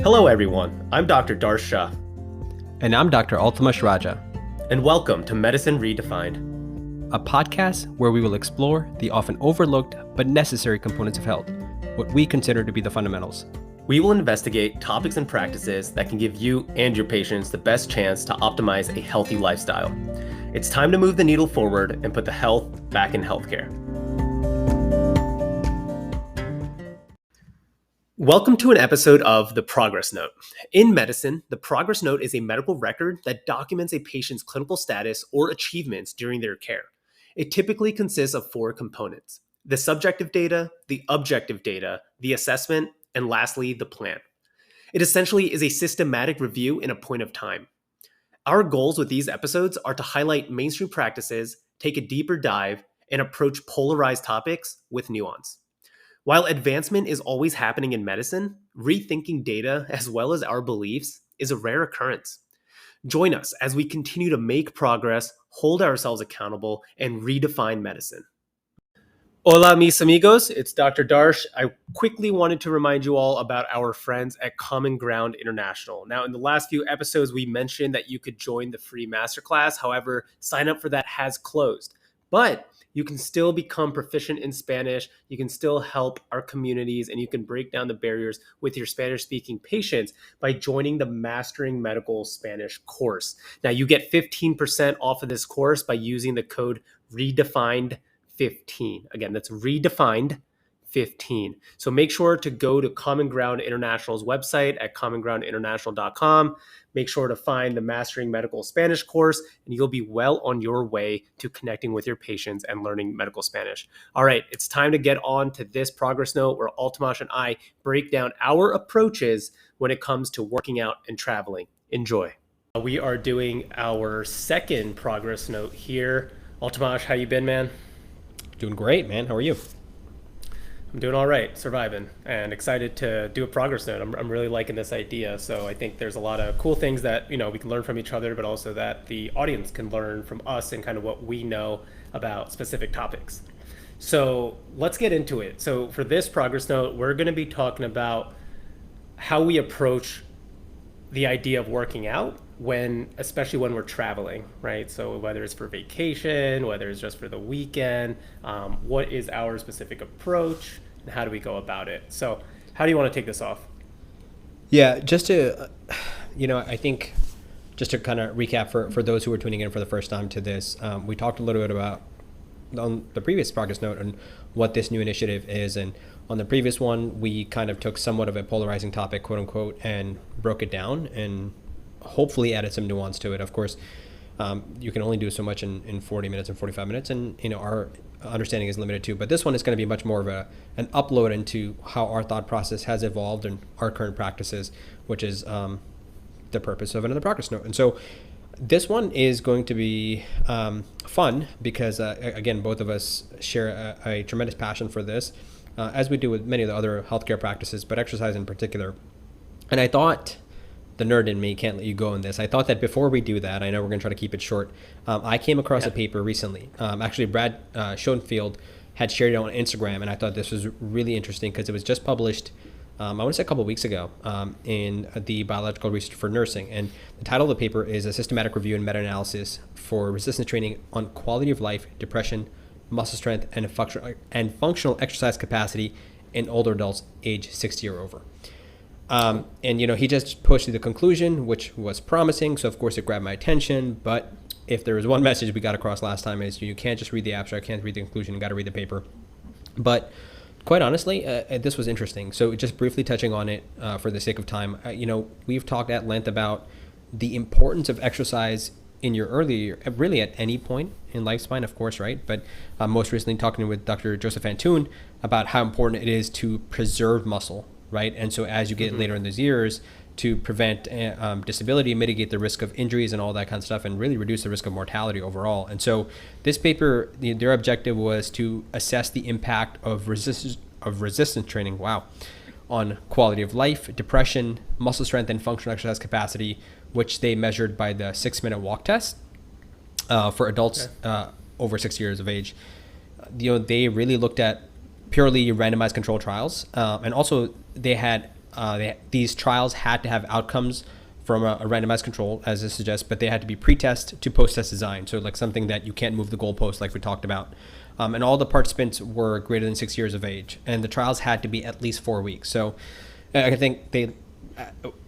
Hello everyone, I'm Dr. Darsh Shah. And I'm Dr. Altamash Raja. And welcome to Medicine Redefined, a podcast where we will explore the often overlooked but necessary components of health, what we consider to be the fundamentals. We will investigate topics and practices that can give you and your patients the best chance to optimize a healthy lifestyle. It's time to move the needle forward and put the health back in healthcare. Welcome to an episode of The Progress Note. In medicine, the Progress Note is a medical record that documents a patient's clinical status or achievements during their care. It typically consists of four components: the subjective data, the objective data, the assessment, and lastly, the plan. It essentially is a systematic review in a point of time. Our goals with these episodes are to highlight mainstream practices, take a deeper dive, and approach polarized topics with nuance. While advancement is always happening in medicine, rethinking data as well as our beliefs is a rare occurrence. Join us as we continue to make progress, hold ourselves accountable, and redefine medicine. Hola, mis amigos. It's Dr. Darsh. I quickly wanted to remind you all about our friends at Common Ground International. Now, in the last few episodes, we mentioned that you could join the free masterclass. However, sign up for that has closed. But you can still become proficient in Spanish. You can still help our communities, and you can break down the barriers with your Spanish-speaking patients by joining the Mastering Medical Spanish course. Now, you get 15% off of this course by using the code REDEFINED15. Again, that's REDEFINED15. So make sure to go to Common Ground International's website at commongroundinternational.com. Make sure to find the Mastering Medical Spanish course, and you'll be well on your way to connecting with your patients and learning medical Spanish. All right, it's time to get on to this progress note where Altamash and I break down our approaches when it comes to working out and traveling. Enjoy. We are doing our second progress note here. Altamash, how you been, man? Doing great, man. How are you? I'm doing all right, surviving, and excited to do a progress note. I'm really liking this idea. So I think there's a lot of cool things that, we can learn from each other, but also that the audience can learn from us and kind of what we know about specific topics. So let's get into it. So for this progress note, we're going to be talking about how we approach the idea of working out especially when we're traveling, right? So whether it's for vacation, whether it's just for the weekend, what is our specific approach and how do we go about it? So how do you want to take this off? Yeah, just to, I think just to kind of recap for those who are tuning in for the first time to this, we talked a little bit about on the previous progress note and what this new initiative is. And on the previous one, we kind of took somewhat of a polarizing topic, quote unquote, and broke it down and hopefully added some nuance to it. Of course, you can only do so much in 40 minutes and 45 minutes, and our understanding is limited too. But this one is going to be much more of an upload into how our thought process has evolved and our current practices, which is the purpose of another progress note. And so this one is going to be fun because, again, both of us share a tremendous passion for this, as we do with many of the other healthcare practices, but exercise in particular. And I thought, the nerd in me can't let you go on this, I thought that before we do that, I know we're going to try to keep it short, I came across a paper recently. Actually, Brad Schoenfield had shared it on Instagram, and I thought this was really interesting because it was just published, I want to say a couple of weeks ago, in the Biological Research for Nursing. And the title of the paper is A Systematic Review and Meta-Analysis for Resistance Training on Quality of Life, Depression, Muscle Strength, and Functional Exercise Capacity in Older Adults age 60 or over. And he just pushed to the conclusion, which was promising. So of course it grabbed my attention. But if there was one message we got across last time is you can't just read the abstract, can't read the conclusion, you got to read the paper. But quite honestly, this was interesting. So just briefly touching on it for the sake of time, we've talked at length about the importance of exercise in your early, really at any point in lifespan, of course, right? But most recently talking with Dr. Joseph Antoon about how important it is to preserve muscle, right? And so as you get later in those years, to prevent disability, mitigate the risk of injuries and all that kind of stuff, and really reduce the risk of mortality overall. And so this paper, their objective was to assess the impact of resistance training, on quality of life, depression, muscle strength, and functional exercise capacity, which they measured by the 6-minute walk test for adults over 6 years of age. They really looked at purely randomized controlled trials, and also they had these trials had to have outcomes from a randomized control, as it suggests, but they had to be pre-test to post-test design. So like something that you can't move the goalpost like we talked about. And all the participants were greater than 6 years of age. And the trials had to be at least 4 weeks. So I think they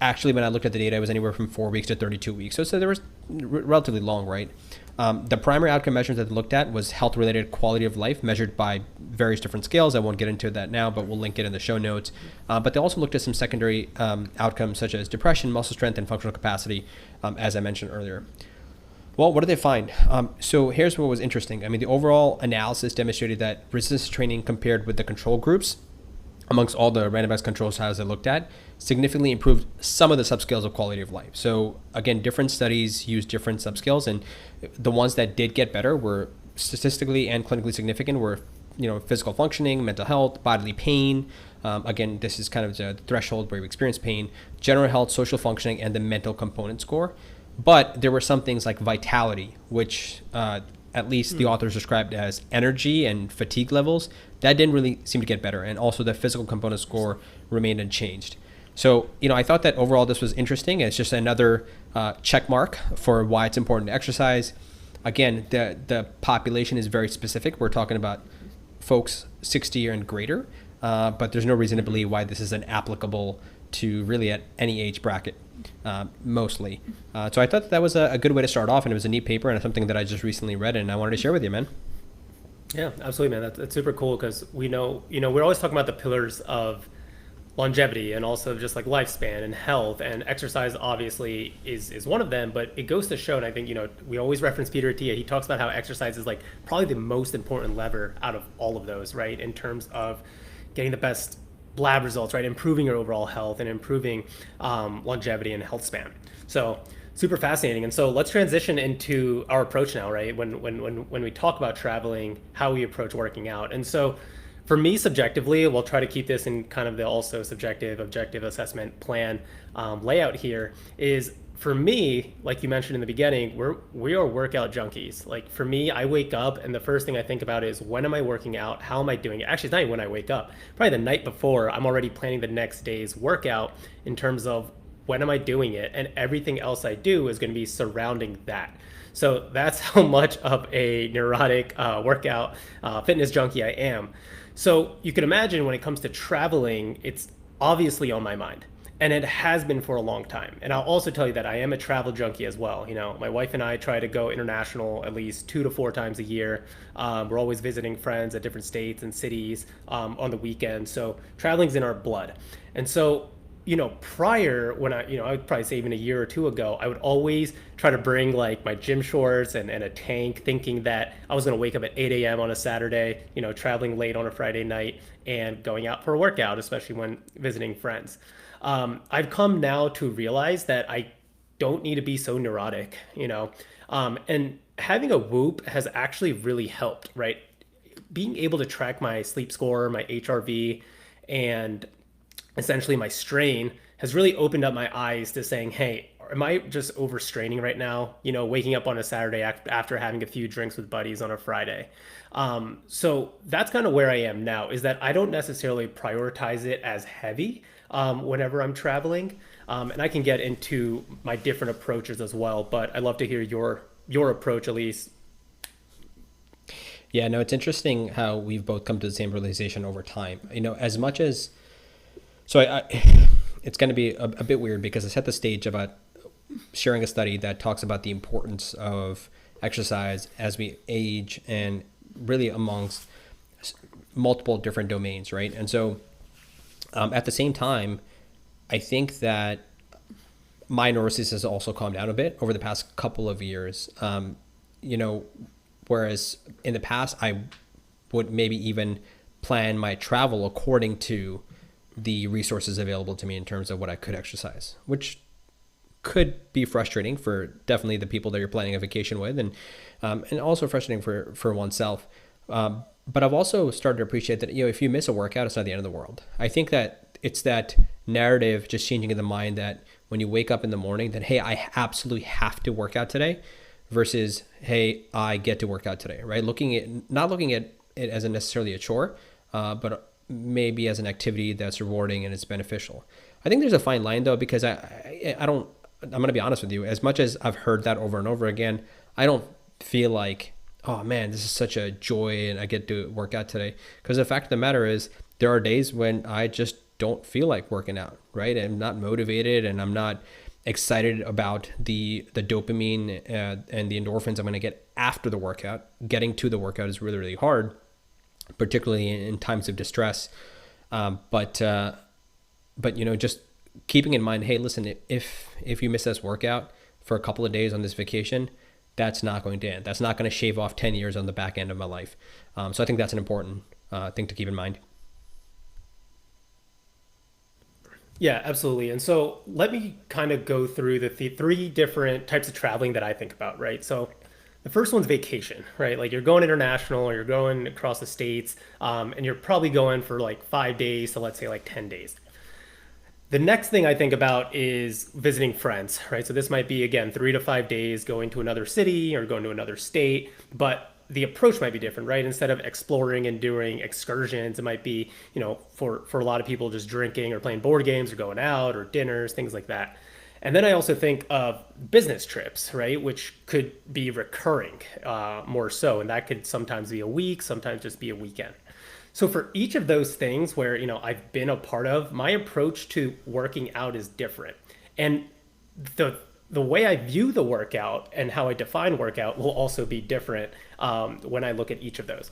actually, when I looked at the data, it was anywhere from 4 weeks to 32 weeks. So there was relatively long, right? The primary outcome measures that they looked at was health-related quality of life measured by various different scales. I won't get into that now, but we'll link it in the show notes. But they also looked at some secondary outcomes such as depression, muscle strength, and functional capacity, as I mentioned earlier. Well, what did they find? So here's what was interesting. I mean, the overall analysis demonstrated that resistance training compared with the control groups amongst all the randomized control trials I looked at, significantly improved some of the subscales of quality of life. So again, different studies use different subscales, and the ones that did get better were statistically and clinically significant were, physical functioning, mental health, bodily pain. Again, this is kind of the threshold where you experience pain, general health, social functioning, and the mental component score. But there were some things like vitality, which at least the authors described as energy and fatigue levels, that didn't really seem to get better. And also the physical component score remained unchanged. So, I thought that overall this was interesting. It's just another check mark for why it's important to exercise. Again, the population is very specific. We're talking about folks 60 and greater, but there's no reason to believe why this isn't applicable to really at any age bracket, mostly. So I thought that was a good way to start off, and it was a neat paper and something that I just recently read, and I wanted to share with you, man. Yeah, absolutely, man. That's super cool because we know, we're always talking about the pillars of longevity and also just like lifespan and health, and exercise obviously is one of them, but it goes to show, and I think, we always reference Peter Attia. He talks about how exercise is like probably the most important lever out of all of those, right? In terms of getting the best lab results, right? Improving your overall health and improving longevity and health span. So super fascinating. And so let's transition into our approach now, right? When we talk about traveling, how we approach working out. And so for me, subjectively, we'll try to keep this in kind of the also subjective, objective assessment plan layout here is, for me, like you mentioned in the beginning, we are workout junkies. Like for me, I wake up and the first thing I think about is, when am I working out? How am I doing it? Actually, it's not even when I wake up. Probably the night before, I'm already planning the next day's workout in terms of when am I doing it? And everything else I do is going to be surrounding that. So that's how much of a neurotic workout fitness junkie I am. So you can imagine when it comes to traveling, it's obviously on my mind. And it has been for a long time. And I'll also tell you that I am a travel junkie as well. My wife and I try to go international at least 2 to 4 times a year. We're always visiting friends at different states and cities on the weekend. So traveling's in our blood. And so, prior, when I would probably say even a year or two ago, I would always try to bring like my gym shorts and a tank, thinking that I was going to wake up at 8 a.m. on a Saturday, traveling late on a Friday night and going out for a workout, especially when visiting friends. I've come now to realize that I don't need to be so neurotic, and having a Whoop has actually really helped, right? Being able to track my sleep score, my HRV, and essentially my strain has really opened up my eyes to saying, hey, am I just overstraining right now? Waking up on a Saturday after having a few drinks with buddies on a Friday. So that's kind of where I am now, is that I don't necessarily prioritize it as heavy whenever I'm traveling. And I can get into my different approaches as well, but I'd love to hear your approach, Elise. Yeah, no, it's interesting how we've both come to the same realization over time. As much as, so it's going to be a bit weird because I set the stage about sharing a study that talks about the importance of exercise as we age and really amongst multiple different domains, right? And so at the same time, I think that my neurosis has also calmed down a bit over the past couple of years. Whereas in the past, I would maybe even plan my travel according to the resources available to me in terms of what I could exercise, which could be frustrating for definitely the people that you're planning a vacation with, and also frustrating for oneself. But I've also started to appreciate that, if you miss a workout, it's not the end of the world. I think that it's that narrative just changing in the mind that when you wake up in the morning that, hey, I absolutely have to work out today, versus, hey, I get to work out today, right? Not looking at it as necessarily a chore, but maybe as an activity that's rewarding and it's beneficial. I think there's a fine line though, because I don't, I'm going to be honest with you, as much as I've heard that over and over again, I don't feel like, oh man, this is such a joy and I get to work out today. Because the fact of the matter is, there are days when I just don't feel like working out, right? I'm not motivated and I'm not excited about the dopamine and the endorphins I'm going to get after the workout. Getting to the workout is really, really hard, particularly in times of distress. But just keeping in mind, hey, listen, if you miss this workout for a couple of days on this vacation, that's not going to end. That's not going to shave off 10 years on the back end of my life. So I think that's an important thing to keep in mind. Yeah, absolutely. And so let me kind of go through the three different types of traveling that I think about, right? So the first one's vacation, right? Like you're going international or you're going across the states, and you're probably going for like 5 days to let's say like 10 days. The next thing I think about is visiting friends, right? So this might be again 3 to 5 days going to another city or going to another state, but the approach might be different, right? Instead of exploring and doing excursions, it might be, for a lot of people just drinking or playing board games or going out or dinners, things like that. And then I also think of business trips, right? Which could be recurring, more so. And that could sometimes be a week, sometimes just be a weekend. So for each of those things where, I've been a part of, my approach to working out is different. And the the way I view the workout and how I define workout will also be different when I look at each of those.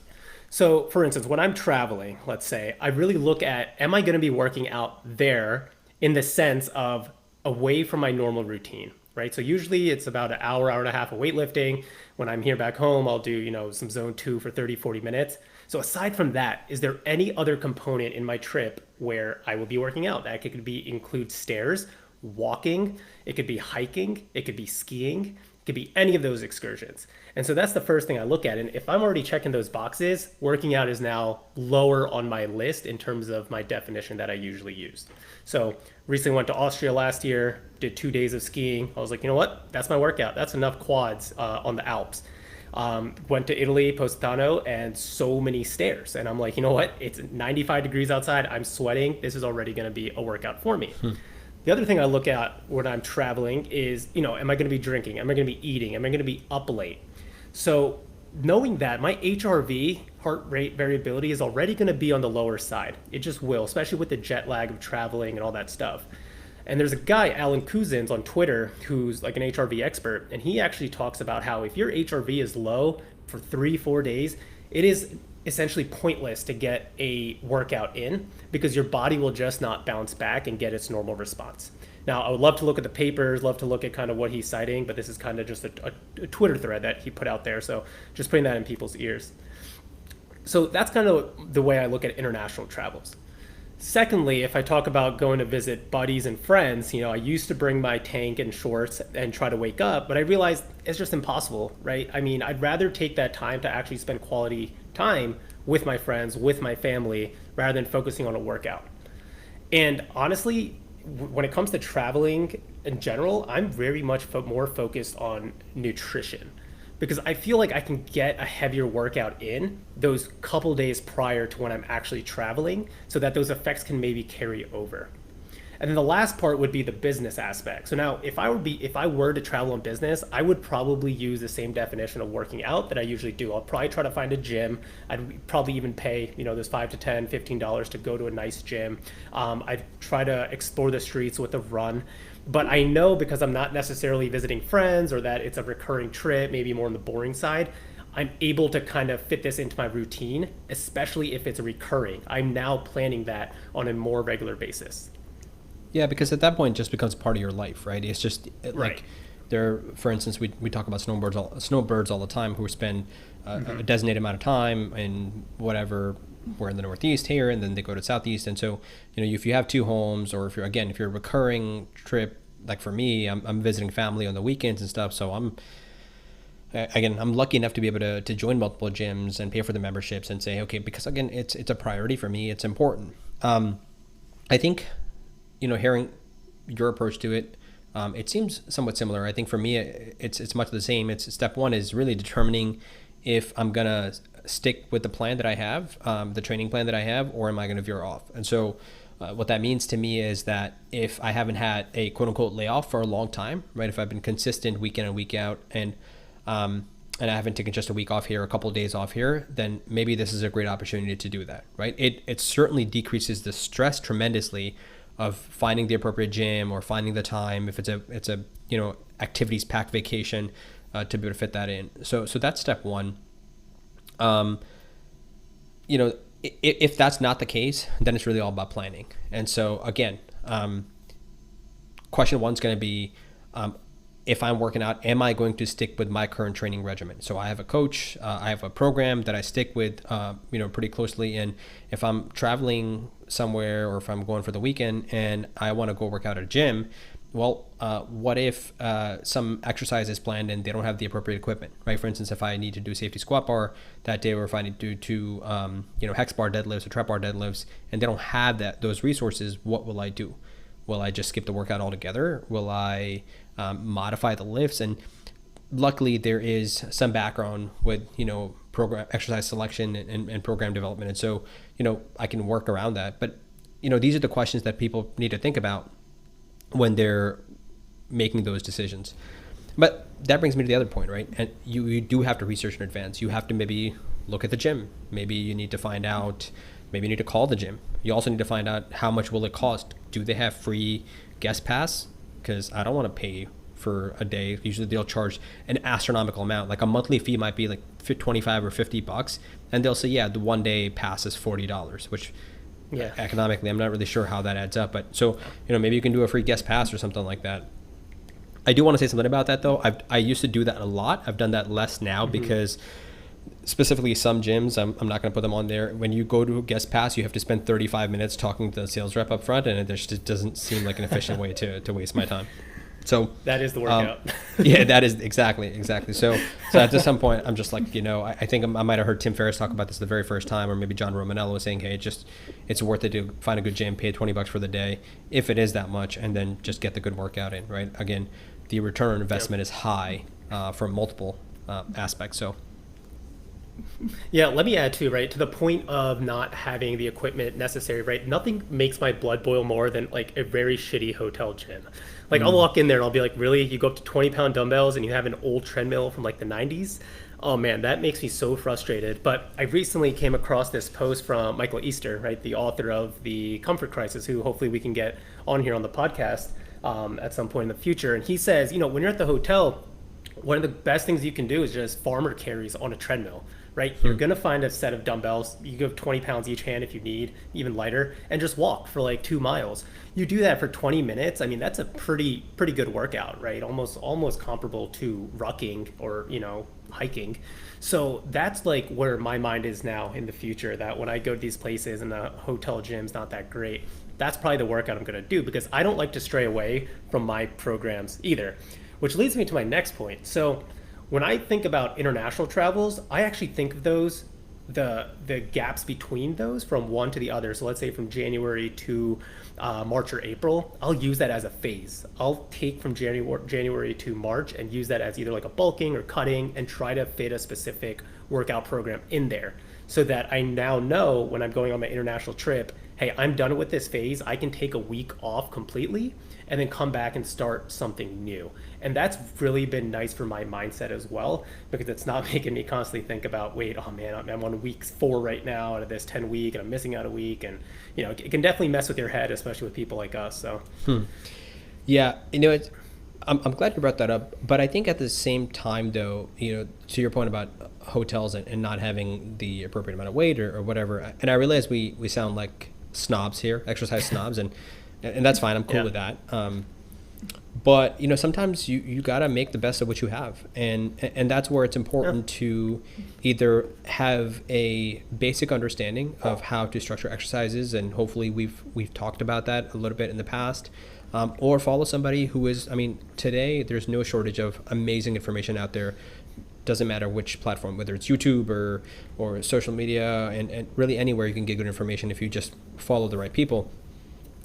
So, for instance, when I'm traveling, let's say, I really look at, am I going to be working out there in the sense of away from my normal routine, right? So usually it's about an hour, hour and a half of weightlifting. When I'm here back home, I'll do, some zone 2 for 30, 40 minutes. So aside from that, is there any other component in my trip where I will be working out? That could be include stairs, walking, it could be hiking, it could be skiing, it could be any of those excursions. And so that's the first thing I look at. And if I'm already checking those boxes, working out is now lower on my list in terms of my definition that I usually use. So recently went to Austria last year, did 2 days of skiing. I was like, you know what? That's my workout. That's enough quads on the Alps. Went to Italy, Positano, and so many stairs. And I'm like, you know what? It's 95 degrees outside. I'm sweating. This is already going to be a workout for me. The other thing I look at when I'm traveling is, am I going to be drinking? Am I going to be eating? Am I going to be up late? So knowing that my HRV, heart rate variability, is already going to be on the lower side. It just will, especially with the jet lag of traveling and all that stuff. And there's a guy, Alan Cousins, on Twitter who's like an HRV expert. And he actually talks about how if your HRV is low for 3-4 days, it is essentially pointless to get a workout in because your body will just not bounce back and get its normal response. Now, I would love to look at the papers, love to look at kind of what he's citing, but this is kind of just a Twitter thread that he put out there. So just putting that in people's ears. So that's kind of the way I look at international travels. Secondly, if I talk about going to visit buddies and friends, I used to bring my tank and shorts and try to wake up, but I realized it's just impossible, right? I mean, I'd rather take that time to actually spend quality time with my friends, with my family, rather than focusing on a workout. And honestly, when it comes to traveling in general, I'm very much more focused on nutrition, because I feel like I can get a heavier workout in those couple days prior to when I'm actually traveling so that those effects can maybe carry over. And then the last part would be the business aspect. So now if I were to travel on business, I would probably use the same definition of working out that I usually do. I'll probably try to find a gym. I'd probably even pay, those $5 to $10, $15 to go to a nice gym. I'd try to explore the streets with a run. But I know, because I'm not necessarily visiting friends or that it's a recurring trip, maybe more on the boring side, I'm able to kind of fit this into my routine, especially if it's recurring. I'm now planning that on a more regular basis. Yeah, because at that point it just becomes part of your life, right? It's just like Right. there, for instance, we talk about snowbirds all the time who spend a designated amount of time in whatever, we're in the Northeast here, and then they go to Southeast. And so, if you have two homes, or if you're a recurring trip, like for me, I'm visiting family on the weekends and stuff. So I'm lucky enough to be able to join multiple gyms and pay for the memberships and say, okay, because again, it's a priority for me. It's important. I think, hearing your approach to it, it seems somewhat similar. I think for me, it's much the same. It's step one is really determining if I'm gonna stick with the plan that I have, the training plan that I have, or am I going to veer off? And so what that means to me is that if I haven't had a quote unquote layoff for a long time, right? If I've been consistent week in and week out, and I haven't taken just a week off here, a couple of days off here, then maybe this is a great opportunity to do that, right? It certainly decreases the stress tremendously of finding the appropriate gym or finding the time if it's a activities packed vacation to be able to fit that in. So that's step one. If that's not the case, then it's really all about planning. And so again, question one's going to be, if I'm working out, am I going to stick with my current training regimen? So I have a coach, I have a program that I stick with, pretty closely. And if I'm traveling somewhere or if I'm going for the weekend and I want to go work out at a gym, well, what if some exercise is planned and they don't have the appropriate equipment, right? For instance, if I need to do safety squat bar that day, or if I need to do two, hex bar deadlifts or trap bar deadlifts, and they don't have those resources, what will I do? Will I just skip the workout altogether? Will I modify the lifts? And luckily there is some background with, program exercise selection and program development. And so, I can work around that. But, these are the questions that people need to think about when they're making those decisions. But that brings me to the other point, right? And you do have to research in advance. You have to maybe look at the gym. Maybe you need to find out, maybe you need to call the gym. You also need to find out how much will it cost. Do they have free guest pass? Because I don't want to pay for a day. Usually they'll charge an astronomical amount. Like a monthly fee might be like $25 or $50, and they'll say, yeah, the 1 day pass is $40, which economically I'm not really sure how that adds up. But so maybe you can do a free guest pass or something like that. I do want to say something about that though. I used to do that a lot. I've done that less now because specifically some gyms, I'm not going to put them on there. When you go to a guest pass, you have to spend 35 minutes talking to the sales rep up front, and it just doesn't seem like an efficient way to waste my time. So that is the workout. Yeah, that is exactly. So at some point, I'm just like, I think I might have heard Tim Ferriss talk about this the very first time, or maybe John Romanello was saying, hey, it's worth it to find a good gym, pay $20 for the day, if it is that much, and then just get the good workout in, right? Again, the return on investment is high from multiple aspects. So. Yeah, let me add too, right, to the point of not having the equipment necessary, right? Nothing makes my blood boil more than like a very shitty hotel gym. Like I'll walk in there and I'll be like, really? You go up to 20-pound dumbbells and you have an old treadmill from like the 90s? Oh man, that makes me so frustrated. But I recently came across this post from Michael Easter, right, the author of The Comfort Crisis, who hopefully we can get on here on the podcast at some point in the future. And he says, when you're at the hotel, one of the best things you can do is just farmer carries on a treadmill. Right? You're going to find a set of dumbbells. You give 20 pounds each hand if you need, even lighter, and just walk for like 2 miles. You do that for 20 minutes. I mean, that's a pretty good workout, right? Almost comparable to rucking or, hiking. So that's like where my mind is now in the future, that when I go to these places and the hotel gym's not that great, that's probably the workout I'm going to do, because I don't like to stray away from my programs either, which leads me to my next point. So when I think about international travels, I actually think of those, the gaps between those from one to the other. So let's say from January to March or April, I'll use that as a phase. I'll take from January to March and use that as either like a bulking or cutting, and try to fit a specific workout program in there, so that I now know when I'm going on my international trip, hey, I'm done with this phase. I can take a week off completely and then come back and start something new. And that's really been nice for my mindset as well, because it's not making me constantly think about, wait, oh man, I'm on week 4 right now out of this 10 week and I'm missing out a week. And, it can definitely mess with your head, especially with people like us. So, Yeah, I'm glad you brought that up. But I think at the same time, though, to your point about hotels and not having the appropriate amount of weight or whatever, and I realize we sound like snobs here, exercise snobs, and that's fine. I'm cool with that. But sometimes you gotta make the best of what you have, and that's where it's important to either have a basic understanding of how to structure exercises, and hopefully we've talked about that a little bit in the past, or follow somebody who is. I mean, today there's no shortage of amazing information out there. Doesn't matter which platform, whether it's YouTube or social media, and really anywhere you can get good information if you just follow the right people.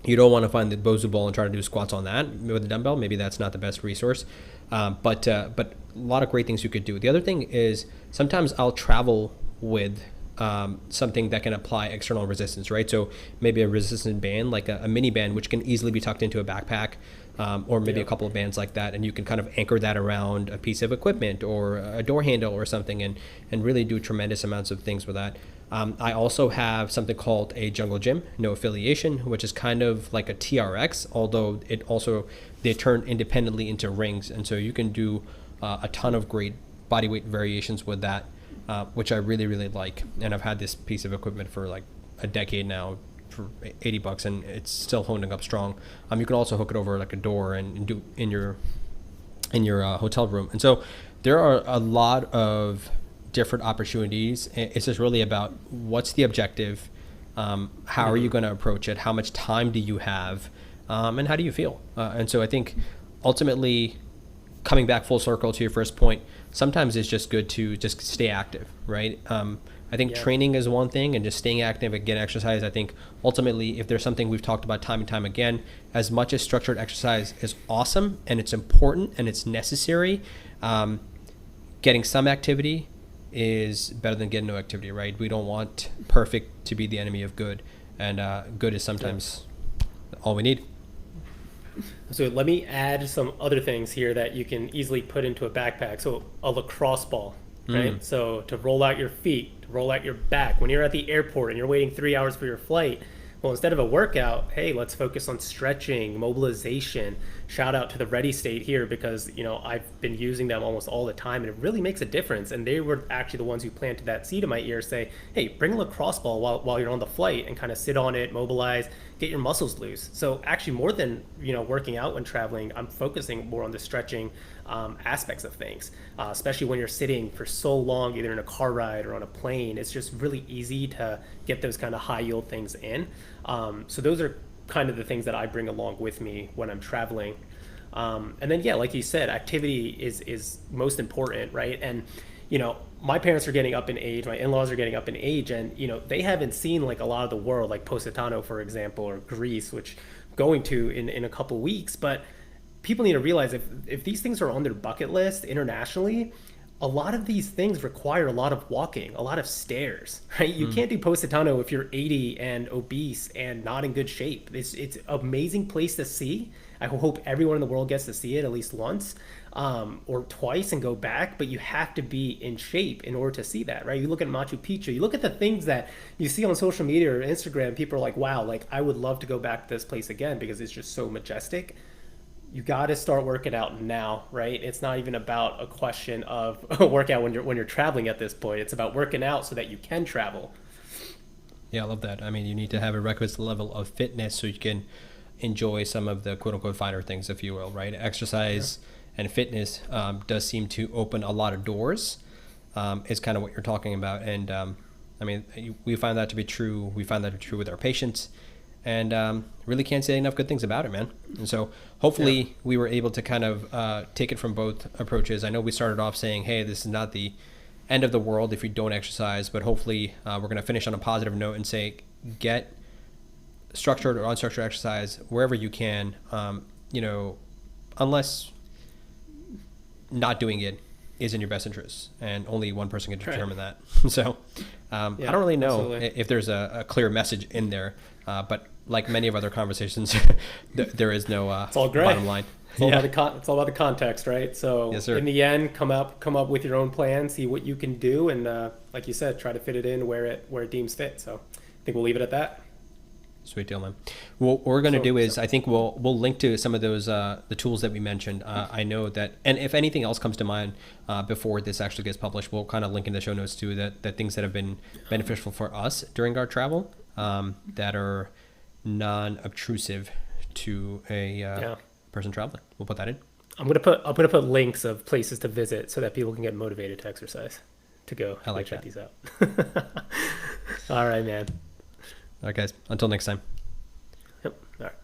You don't want to find the Bozu ball and try to do squats on that with a dumbbell. Maybe that's not the best resource. But a lot of great things you could do. The other thing is sometimes I'll travel with something that can apply external resistance, right? So maybe a resistant band, like a mini band, which can easily be tucked into a backpack, or maybe a couple of bands like that, and you can kind of anchor that around a piece of equipment or a door handle or something, and really do tremendous amounts of things with that. I also have something called a jungle gym, no affiliation, which is kind of like a TRX, although they turn independently into rings, and so you can do a ton of great body weight variations with that, which I really, really like. And I've had this piece of equipment for like a decade now for $80, and it's still holding up strong. You can also hook it over like a door and do in your hotel room. And so there are a lot of different opportunities. It's just really about what's the objective, how are you going to approach it, how much time do you have, and how do you feel? And so I think ultimately, coming back full circle to your first point, sometimes it's just good to just stay active, right? I think training is one thing, and just staying active and getting exercise. I think ultimately, if there's something we've talked about time and time again, as much as structured exercise is awesome and it's important and it's necessary, getting some activity is better than getting no activity, right? We don't want perfect to be the enemy of good, and good is sometimes all we need. So let me add some other things here that you can easily put into a backpack. So a lacrosse ball, right? So to roll out your feet, to roll out your back. When you're at the airport and you're waiting 3 hours for your flight, well, instead of a workout, hey, let's focus on stretching, mobilization. Shout out to the Ready State here, because I've been using them almost all the time, and it really makes a difference. And they were actually the ones who planted that seed in my ear, say, hey, bring a lacrosse ball while you're on the flight and kind of sit on it, mobilize, get your muscles loose. So actually, more than working out when traveling, I'm focusing more on the stretching aspects of things, especially when you're sitting for so long, either in a car ride or on a plane. It's just really easy to get those kind of high yield things in. So those are kind of the things that I bring along with me when I'm traveling. And then, like you said, activity is most important, right? And, my parents are getting up in age, my in-laws are getting up in age, and, they haven't seen like a lot of the world, like Positano, for example, or Greece, which I'm going to in a couple weeks. But people need to realize if these things are on their bucket list internationally, a lot of these things require a lot of walking, a lot of stairs, right? You can't do Positano if you're 80 and obese and not in good shape. It's an amazing place to see. I hope everyone in the world gets to see it at least once or twice and go back, but you have to be in shape in order to see that, right? You look at Machu Picchu, you look at the things that you see on social media or Instagram, people are like, wow, like I would love to go back to this place again because it's just so majestic. You got to start working out now, right? It's not even about a question of a workout when you're traveling at this point. It's about working out so that you can travel. Yeah, I love that. I mean, you need to have a requisite level of fitness so you can enjoy some of the quote unquote finer things, if you will, right? Exercise and fitness does seem to open a lot of doors, is kind of what you're talking about. And I mean, we find that to be true. We find that to be true with our patients. And really can't say enough good things about it, man. And so hopefully we were able to kind of take it from both approaches. I know we started off saying, hey, this is not the end of the world if you don't exercise, but hopefully we're going to finish on a positive note and say, get structured or unstructured exercise wherever you can, unless not doing it is in your best interest, and only one person can determine that. So I don't really know if there's a clear message in there, but like many of other conversations, there is no it's all gray. Bottom line. It's all about the context, right? So yes, sir. In the end, come up with your own plan, see what you can do, and like you said, try to fit it in where it deems fit. So I think we'll leave it at that. Sweet deal, man. What we're going to do is I think we'll link to some of those the tools that we mentioned. I know that, and if anything else comes to mind before this actually gets published, we'll kind of link in the show notes too, that things that have been beneficial for us during our travel, that are non-obtrusive to a person traveling. We'll put that in. I'm gonna put links of places to visit so that people can get motivated to exercise, to go. I like check that. these out. All right, man. All right, guys. Until next time. Yep. All right.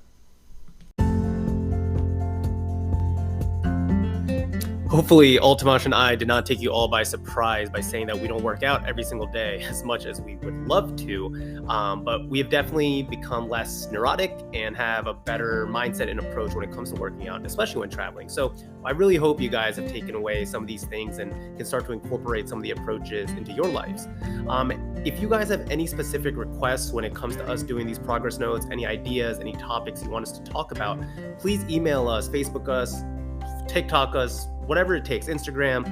hopefully Altamash and I did not take you all by surprise by saying that we don't work out every single day as much as we would love to, but we have definitely become less neurotic and have a better mindset and approach when it comes to working out, especially when traveling. So I really hope you guys have taken away some of these things and can start to incorporate some of the approaches into your lives. If you guys have any specific requests when it comes to us doing these progress notes, any ideas, any topics you want us to talk about, please email us, Facebook us, TikTok us, whatever it takes, Instagram,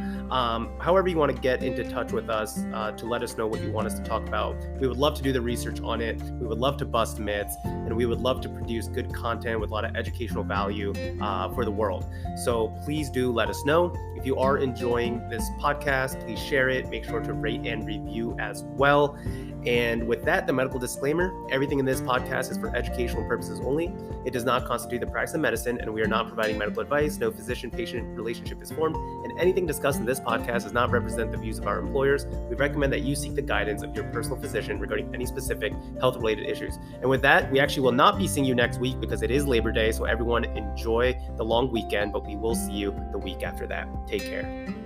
however you want to get into touch with us to let us know what you want us to talk about. We would love to do the research on it. We would love to bust myths, and we would love to produce good content with a lot of educational value for the world. So please do let us know. If you are enjoying this podcast, please share it. Make sure to rate and review as well. And with that, the medical disclaimer, everything in this podcast is for educational purposes only. It does not constitute the practice of medicine, and we are not providing medical advice. No physician-patient relationship is formed, and anything discussed in this podcast does not represent the views of our employers. We recommend that you seek the guidance of your personal physician regarding any specific health-related issues. And with that, we actually will not be seeing you next week because it is Labor Day, so everyone enjoy the long weekend, but we will see you the week after that. Take care.